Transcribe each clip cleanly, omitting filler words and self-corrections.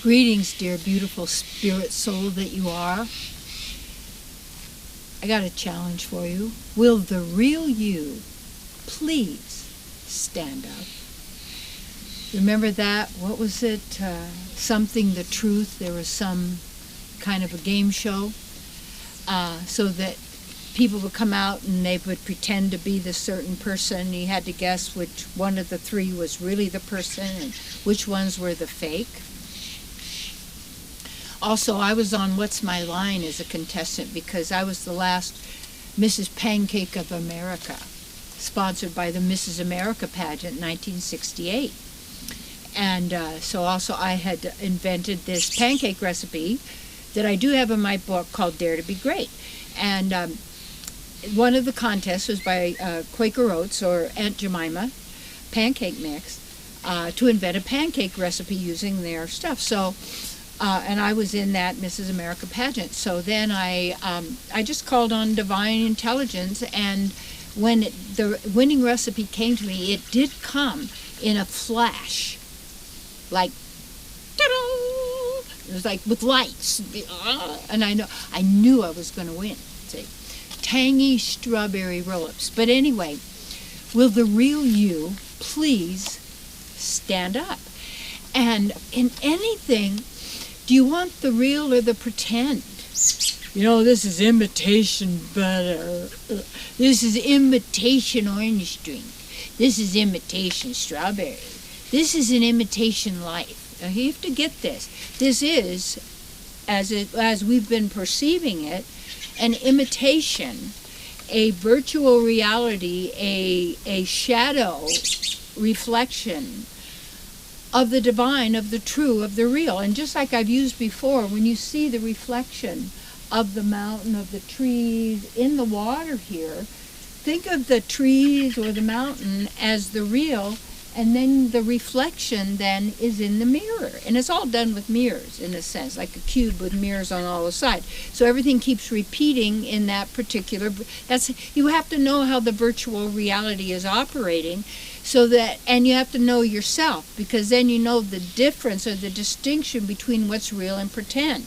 Greetings, dear beautiful spirit soul that you are. I got a challenge for you. Will the real you please stand up? Remember that? What was it? Something the Truth. There was some kind of a game show so that people would come out and they would pretend to be the certain person. You had to guess which one of the three was really the person and which ones were the fake. Also, I was on What's My Line as a contestant because I was the last Mrs. Pancake of America, sponsored by the Mrs. America pageant in 1968. And so also I had invented this pancake recipe that I do have in my book called Dare to Be Great. And one of the contests was by Quaker Oats or Aunt Jemima pancake mix to invent a pancake recipe using their stuff. So, and I was in that Mrs. America pageant. So then I just called on divine intelligence, and when the winning recipe came to me, it did come in a flash, like, ta-da! It was like with lights, and I knew I was going to win. See, tangy strawberry roll-ups. But anyway, will the real you please stand up? And in anything, do you want the real or the pretend? You know, this is imitation butter. This is imitation orange drink. This is imitation strawberry. This is an imitation life. Now, you have to get this. This is, as we've been perceiving it, an imitation, a virtual reality, a shadow reflection of the divine, of the true, of the real. And just like I've used before, when you see the reflection of the mountain, of the trees in the water here, think of the trees or the mountain as the real, and then the reflection then is in the mirror. And it's all done with mirrors, in a sense, like a cube with mirrors on all the sides. So everything keeps repeating in that particular, you have to know how the virtual reality is operating, so that, and you have to know yourself, because then you know the difference or the distinction between what's real and pretend.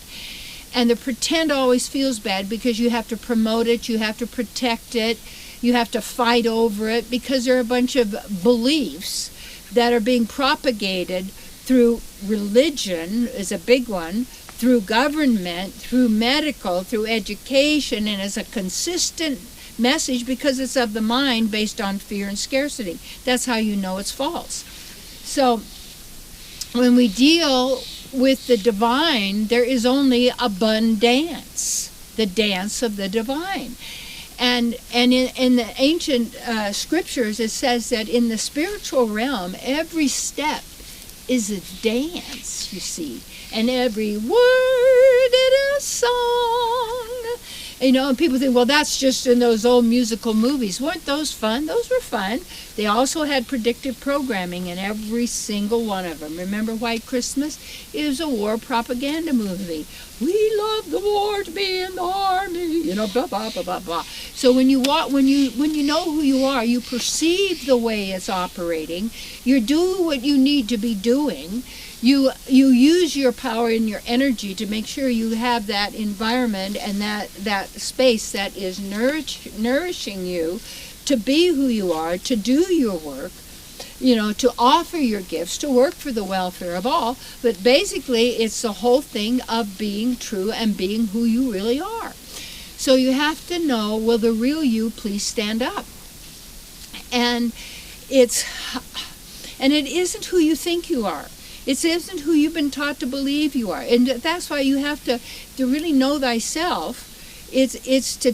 And the pretend always feels bad because you have to promote it, you have to protect it, you have to fight over it, because there are a bunch of beliefs that are being propagated through religion, is a big one, through government, through medical, through education, and as a consistent message because it's of the mind based on fear and scarcity. That's how you know it's false. So when we deal with the divine, there is only abundance, the dance of the divine. And in the ancient scriptures, it says that in the spiritual realm, every step is a dance, you see, and every word is a song. You know, and people think, well, that's just in those old musical movies. Weren't those fun? Those were fun. They also had predictive programming in every single one of them. Remember White Christmas? It was a war propaganda movie. We love the war to be in the army, you know, blah, blah, blah, blah, blah. So when you know who you are, you perceive the way it's operating. You do what you need to be doing. You use your power and your energy to make sure you have that environment and that space that is nourishing you to be who you are, to do your work, you know, to offer your gifts, to work for the welfare of all. But basically, it's the whole thing of being true and being who you really are. So you have to know, will the real you please stand up? And it isn't who you think you are. It isn't who you've been taught to believe you are. And that's why you have to really know thyself. It's to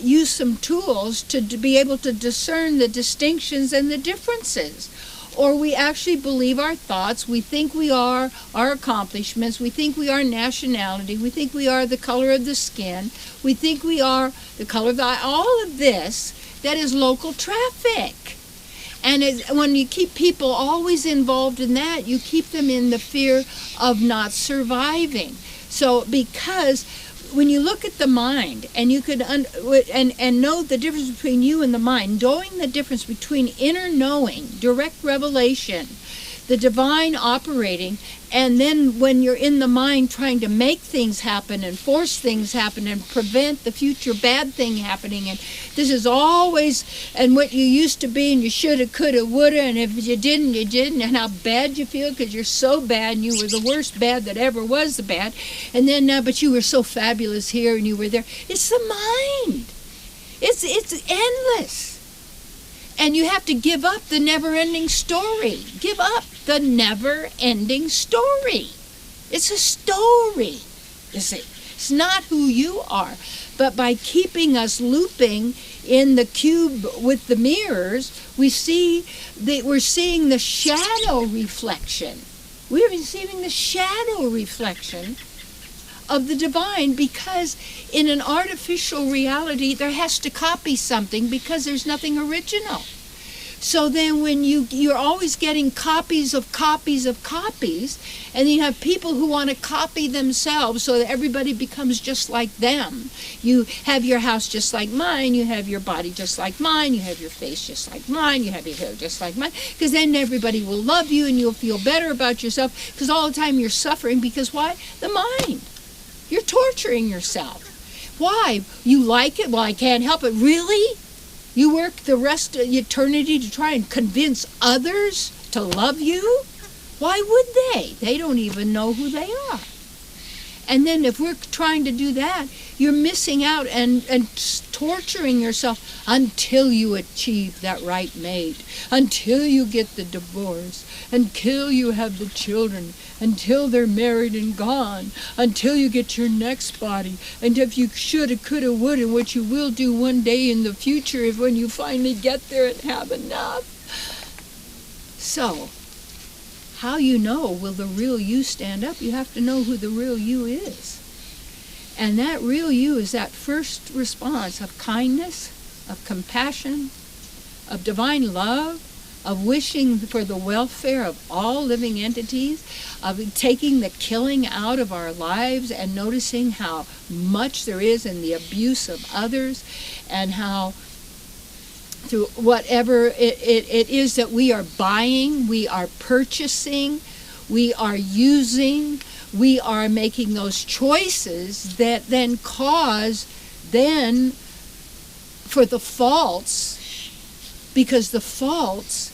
use some tools to be able to discern the distinctions and the differences. Or we actually believe our thoughts. We think we are our accomplishments. We think we are nationality. We think we are the color of the skin. We think we are the color of the eye. All of this, that is local traffic. And when you keep people always involved in that, you keep them in the fear of not surviving. So because when you look at the mind and you could and know the difference between you and the mind, knowing the difference between inner knowing, direct revelation, the divine operating, and then when you're in the mind trying to make things happen and force things happen and prevent the future bad thing happening, and this is always, and what you used to be, and you shoulda, coulda, woulda, and if you didn't, you didn't, and how bad you feel because you're so bad and you were the worst bad that ever was the bad, and then but you were so fabulous here and you were there. It's the mind. It's endless. And you have to give up the never-ending story. Give up the never-ending story. It's a story, you see. It's not who you are. But by keeping us looping in the cube with the mirrors, we're seeing the shadow reflection. We're receiving the shadow reflection of the divine, because in an artificial reality there has to copy something because there's nothing original. So then when you're always getting copies of copies of copies, and you have people who want to copy themselves so that everybody becomes just like them. You have your house just like mine, you have your body just like mine, you have your face just like mine, you have your hair just like mine, because then everybody will love you and you'll feel better about yourself, because all the time you're suffering. Because why? The mind. You're torturing yourself. Why? You like it? Well, I can't help it. Really? You work the rest of eternity to try and convince others to love you? Why would they? They don't even know who they are. And then if we're trying to do that, you're missing out and torturing yourself until you achieve that right mate, until you get the divorce, until you have the children, until they're married and gone, until you get your next body. And if you shoulda, coulda, woulda, what you will do one day in the future is when you finally get there and have enough. So, how you know will the real you stand up? You have to know who the real you is. And that real you is that first response of kindness, of compassion, of divine love, of wishing for the welfare of all living entities, of taking the killing out of our lives and noticing how much there is in the abuse of others, and how through whatever it is that we are buying, we are purchasing, we are using, we are making those choices that then cause then for the faults, because the faults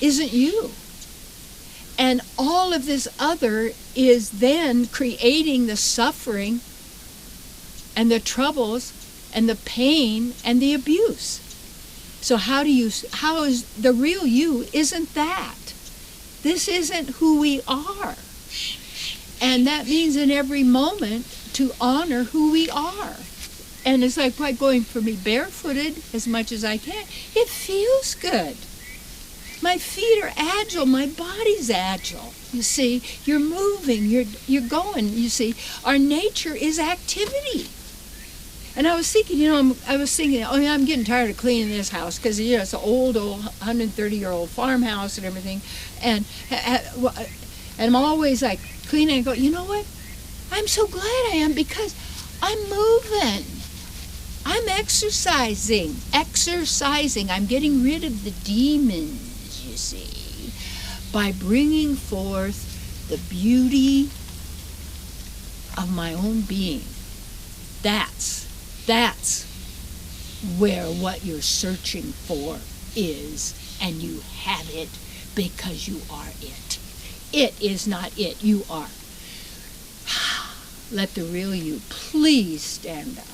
isn't you. And all of this other is then creating the suffering and the troubles and the pain and the abuse. So how is the real you isn't that. This isn't who we are. And that means in every moment to honor who we are. And it's like going for me barefooted as much as I can. It feels good. My feet are agile, my body's agile. You see, you're moving, you're going, you see. Our nature is activity. And I was thinking, I'm getting tired of cleaning this house because, it's an old 130-year-old farmhouse and everything. And I'm always like cleaning and go, you know what? I'm so glad I am, because I'm moving. I'm exercising. I'm getting rid of the demons, you see, by bringing forth the beauty of my own being. That's where what you're searching for is, and you have it because you are it. It is not it, you are. Let the real you please stand up.